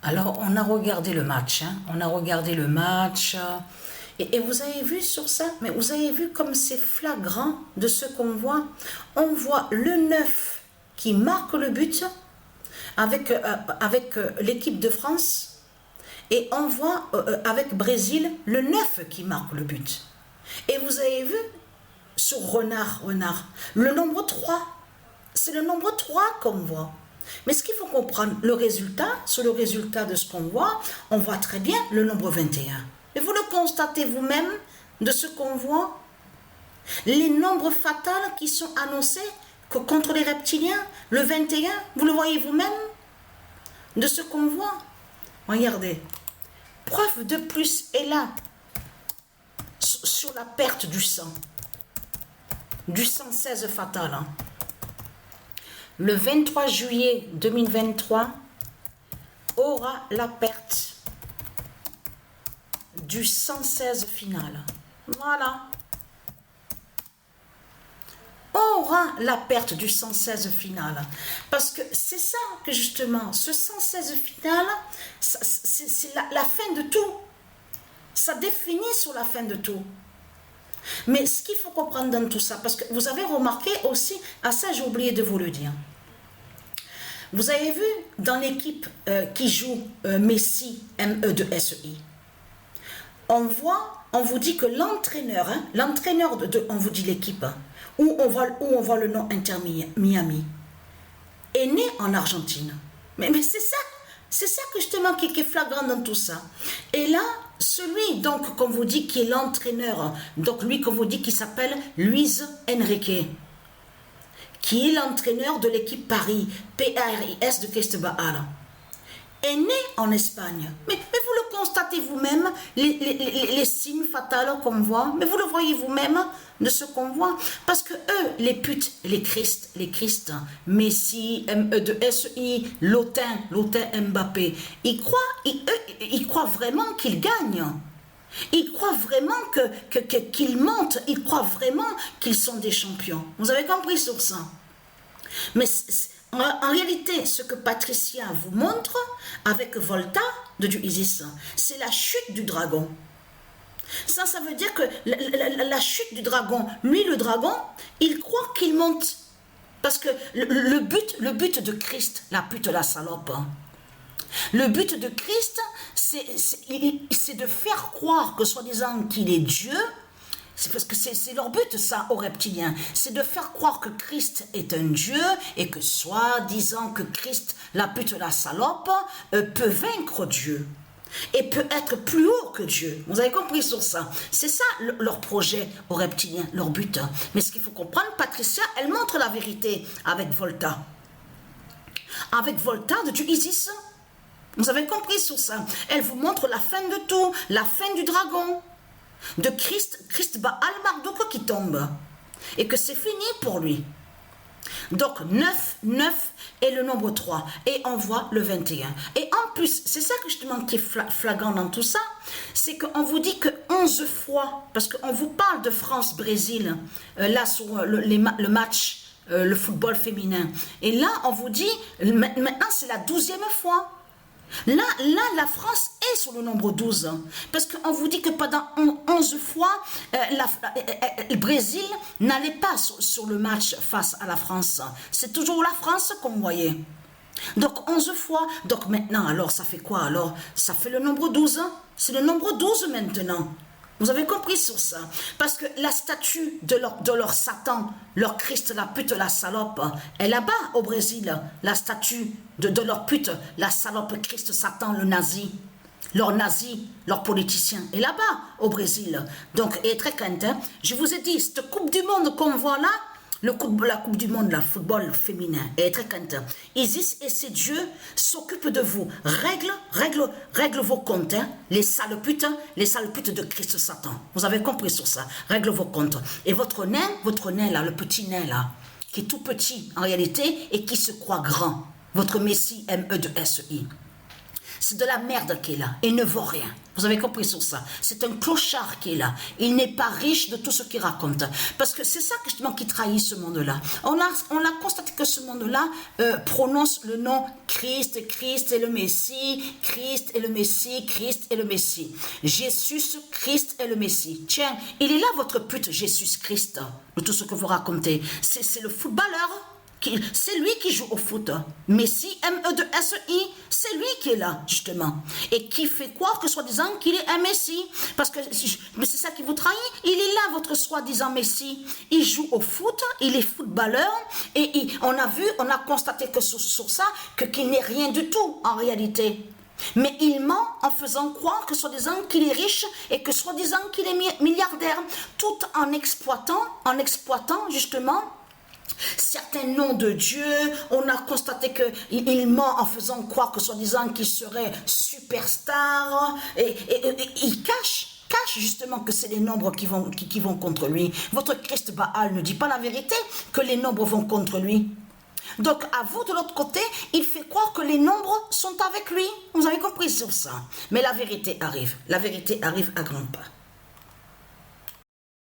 Alors, on a regardé le match, hein. On a regardé le match. Et vous avez vu sur ça, mais vous avez vu comme c'est flagrant de ce qu'on voit. On voit le 9 qui marque le but avec l'équipe de France. Et on voit avec Brésil le 9 qui marque le but. Et vous avez vu sur Renard, le nombre 3. C'est le nombre 3 qu'on voit. Mais ce qu'il faut comprendre, le résultat, sur le résultat de ce qu'on voit, on voit très bien le nombre 21. Et vous le constatez vous-même de ce qu'on voit. Les nombres fatals qui sont annoncés contre les reptiliens, le 21, vous le voyez vous-même de ce qu'on voit. Regardez, preuve de plus est là sur la perte du sang 16 fatal. Hein. Le 23 juillet 2023 aura la perte du 116 final. Voilà. Aura la perte du 116 final. Parce que c'est ça que justement, ce 116 final, c'est la fin de tout. Ça définit sur la fin de tout. Mais ce qu'il faut comprendre dans tout ça, parce que vous avez remarqué aussi, à ça j'ai oublié de vous le dire. Vous avez vu dans l'équipe qui joue Messi, MEDSEI, on vous dit que l'entraîneur, hein, on vous dit l'équipe, hein, où on voit le nom Inter Miami, est né en Argentine. Mais c'est ça que justement qui est flagrant dans tout ça. Et là, celui donc qu'on vous dit qui est l'entraîneur, donc lui qu'on vous dit qui s'appelle Luis Enrique, qui est l'entraîneur de l'équipe Paris, PARIS de Cristobal, est né en Espagne. Mais vous le constatez vous-même, les signes fatals qu'on voit, mais vous le voyez vous-même de ce qu'on voit. Parce que eux, les putes, les Christ, Messi, MEDSI, Lotin Mbappé, ils croient vraiment qu'ils gagnent. Ils croient vraiment qu'ils montent. Ils croient vraiment qu'ils sont des champions. Vous avez compris sur ça? Mais en réalité, ce que Patricia vous montre avec Volta de du Isis, c'est la chute du dragon. Ça veut dire que la chute du dragon, lui le dragon, il croit qu'il monte. Parce que le but de Christ, la pute, la salope, le but de Christ, c'est de faire croire que soi-disant qu'il est Dieu. C'est parce que c'est leur but, ça, aux reptiliens. C'est de faire croire que Christ est un Dieu et que soi-disant que Christ, la pute, la salope, peut vaincre Dieu et peut être plus haut que Dieu. Vous avez compris sur ça? C'est ça leur projet aux reptiliens, leur but. Mais ce qu'il faut comprendre, Patricia, elle montre la vérité avec Volta. Avec Volta de du Isis. Vous avez compris sur ça? Elle vous montre la fin de tout, la fin du dragon. De Christ Baal Marduk qui tombe. Et que c'est fini pour lui. Donc 9 est le nombre 3. Et on voit le 21. Et en plus, c'est ça que justement qui est flagrant dans tout ça, c'est qu'on vous dit que 11 fois, parce qu'on vous parle de France-Brésil, là sur le match, le football féminin. Et là, on vous dit, maintenant c'est la 12e fois. Là, la France est sur le nombre 12. Parce qu'on vous dit que pendant 11 fois, le Brésil n'allait pas sur le match face à la France. C'est toujours la France qu'on voyait. Donc 11 fois. Donc maintenant, alors ça fait quoi? Alors, ça fait le nombre 12. C'est le nombre 12 maintenant. Vous avez compris sur ça? Parce que la statue de leur Satan, leur Christ, la pute, la salope, est là-bas au Brésil. La statue de leur pute, la salope, Christ, Satan, le nazi. Leur politicien est là-bas au Brésil. Donc, et très crainte, hein? Je vous ai dit, cette Coupe du Monde qu'on voit là, la Coupe du Monde, le football féminin, est très crainte. Isis et ses dieux s'occupent de vous. Règle vos comptes, hein? Les sales putes de Christ Satan. Vous avez compris sur ça. Règle vos comptes. Et votre nain là, le petit nain là, qui est tout petit en réalité et qui se croit grand. Votre Messie MEDSI. C'est de la merde qui est là. Il ne vaut rien. Vous avez compris sur ça. C'est un clochard qui est là. Il n'est pas riche de tout ce qu'il raconte. Parce que c'est ça justement qui trahit ce monde-là. On a constaté que ce monde-là prononce le nom Christ, Christ est le Messie, Christ est le Messie, Christ est le Messie. Jésus Christ est le Messie. Tiens, il est là votre pute Jésus Christ, de tout ce que vous racontez. C'est le footballeur. C'est lui qui joue au foot. Messi, M-E-2-S-I, c'est lui qui est là, justement. Et qui fait croire que soi-disant qu'il est un Messi. Parce que, mais c'est ça qui vous trahit. Il est là, votre soi-disant Messi. Il joue au foot, il est footballeur. Et on a constaté que sur ça, qu'il n'est rien du tout, en réalité. Mais il ment en faisant croire que soi-disant qu'il est riche et que soi-disant qu'il est milliardaire. Tout en exploitant justement, certains noms de Dieu. On a constaté qu'il ment en faisant croire que soi-disant qu'il serait superstar et il cache justement que c'est les nombres qui vont contre lui. Votre Christ Baal ne dit pas la vérité que les nombres vont contre lui. Donc à vous de l'autre côté, il fait croire que les nombres sont avec lui. Vous avez compris sur ça. Mais la vérité arrive à grands pas.